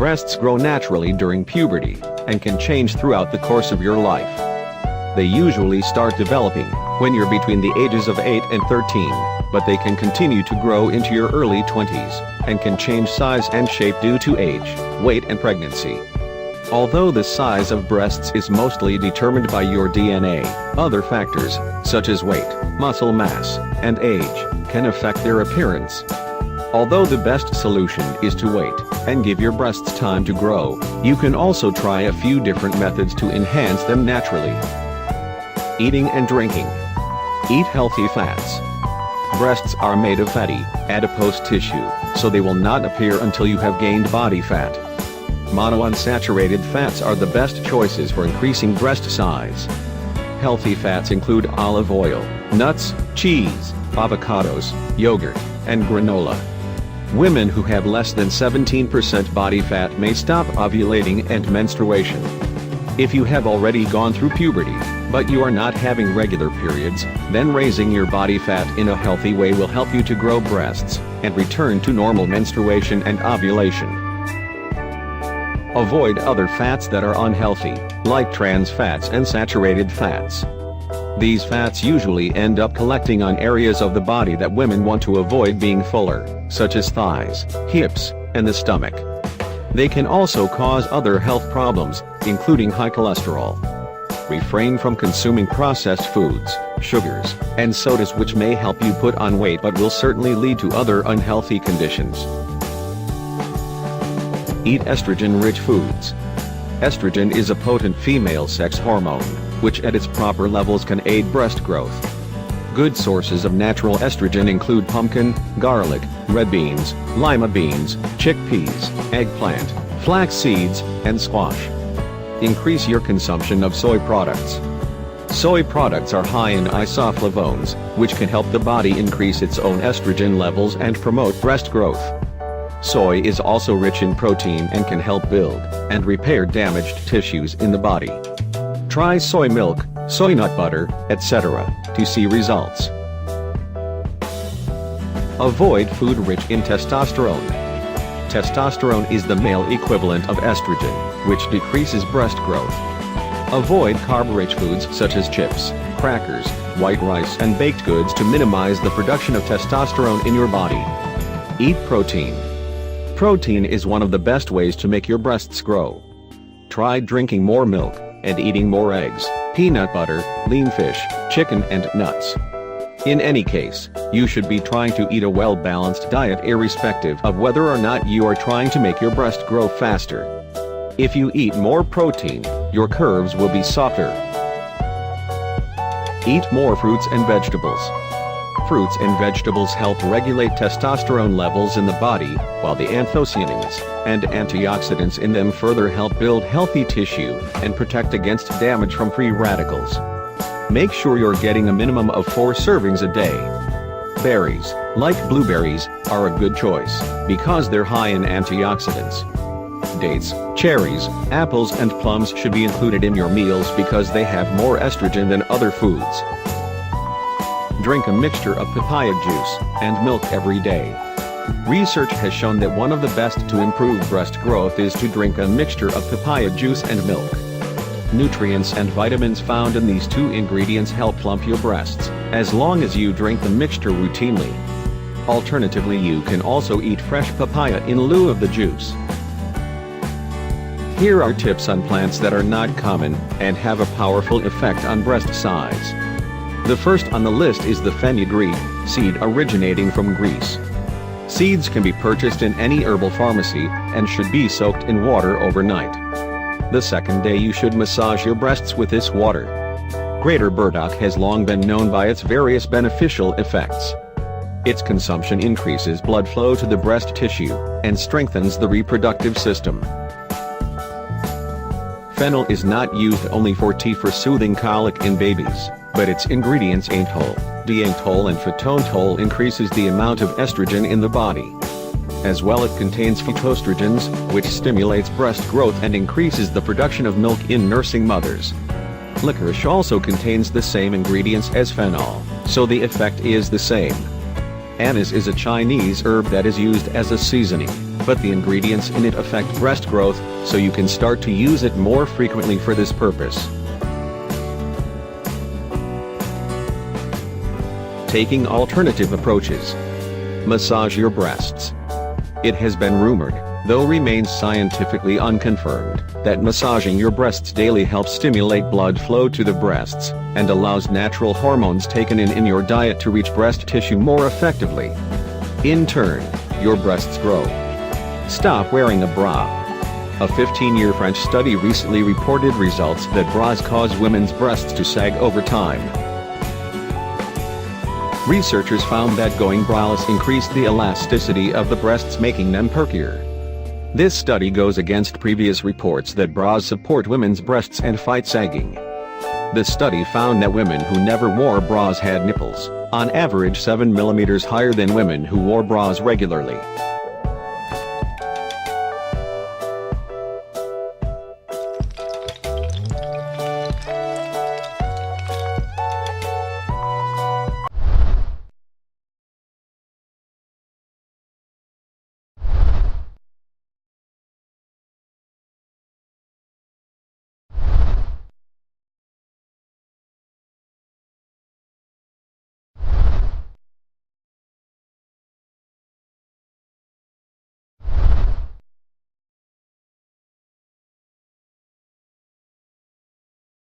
Breasts grow naturally during puberty, and can change throughout the course of your life. They usually start developing when you're between the ages of 8 and 13, but they can continue to grow into your early 20s, and can change size and shape due to age, weight and pregnancy. Although the size of breasts is mostly determined by your DNA, other factors, such as weight, muscle mass, and age, can affect their appearance. Although the best solution is to wait and give your breasts time to grow, you can also try a few different methods to enhance them naturally. Eating and drinking. Eat healthy fats. Breasts are made of fatty, adipose tissue, so they will not appear until you have gained body fat. Monounsaturated fats are the best choices for increasing breast size. Healthy fats include olive oil, nuts, cheese, avocados, yogurt, and granola. Women who have less than 17% body fat may stop ovulating and menstruation. If you have already gone through puberty, but you are not having regular periods, then raising your body fat in a healthy way will help you to grow breasts and return to normal menstruation and ovulation. Avoid other fats that are unhealthy, like trans fats and saturated fats. These fats usually end up collecting on areas of the body that women want to avoid being fuller, such as thighs, hips, and the stomach. They can also cause other health problems, including high cholesterol. Refrain from consuming processed foods, sugars, and sodas, which may help you put on weight but will certainly lead to other unhealthy conditions. Eat estrogen-rich foods. Estrogen is a potent female sex hormone, which at its proper levels can aid breast growth. Good sources of natural estrogen include pumpkin, garlic, red beans, lima beans, chickpeas, eggplant, flax seeds, and squash. Increase your consumption of soy products. Soy products are high in isoflavones, which can help the body increase its own estrogen levels and promote breast growth. Soy is also rich in protein and can help build and repair damaged tissues in the body. Try soy milk, soy nut butter, etc. to see results. Avoid food rich in testosterone. Testosterone is the male equivalent of estrogen, which decreases breast growth. Avoid carb-rich foods such as chips, crackers, white rice, and baked goods to minimize the production of testosterone in your body. Eat protein. Protein is one of the best ways to make your breasts grow. Try drinking more milk and eating more eggs, peanut butter, lean fish, chicken, and nuts. In any case, you should be trying to eat a well-balanced diet irrespective of whether or not you are trying to make your breast grow faster. If you eat more protein, your curves will be softer. Eat more fruits and vegetables. Fruits and vegetables help regulate testosterone levels in the body, while the anthocyanins and antioxidants in them further help build healthy tissue and protect against damage from free radicals. Make sure you're getting a minimum of 4 servings a day. Berries, like blueberries, are a good choice because they're high in antioxidants. Dates, cherries, apples, and plums should be included in your meals because they have more estrogen than other foods. Drink a mixture of papaya juice and milk every day. Research has shown that one of the best to improve breast growth is to drink a mixture of papaya juice and milk. Nutrients and vitamins found in these 2 ingredients help plump your breasts, as long as you drink the mixture routinely. Alternatively, you can also eat fresh papaya in lieu of the juice. Here are tips on plants that are not common and have a powerful effect on breast size. The first on the list is the fenugreek seed, originating from Greece. Seeds can be purchased in any herbal pharmacy and should be soaked in water overnight. The second day you should massage your breasts with this water. Greater burdock has long been known by its various beneficial effects. Its consumption increases blood flow to the breast tissue and strengthens the reproductive system. Fennel is not used only for tea for soothing colic in babies, but its ingredients ainthol, dianthol, and phytontol increases the amount of estrogen in the body. As well, it contains phytoestrogens, which stimulates breast growth and increases the production of milk in nursing mothers. Licorice also contains the same ingredients as phenol, so the effect is the same. Anise is a Chinese herb that is used as a seasoning. but the ingredients in it affect breast growth, so you can start to use it more frequently for this purpose. Taking alternative approaches. Massage your breasts. It has been rumored, though remains scientifically unconfirmed, that massaging your breasts daily helps stimulate blood flow to the breasts, and allows natural hormones taken in your diet to reach breast tissue more effectively. In turn, your breasts grow. Stop wearing a bra. A 15-year French study recently reported results that bras cause women's breasts to sag over time. Researchers found that going braless increased the elasticity of the breasts, making them perkier. This study goes against previous reports that bras support women's breasts and fight sagging. The study found that women who never wore bras had nipples, on average 7 mm higher than women who wore bras regularly.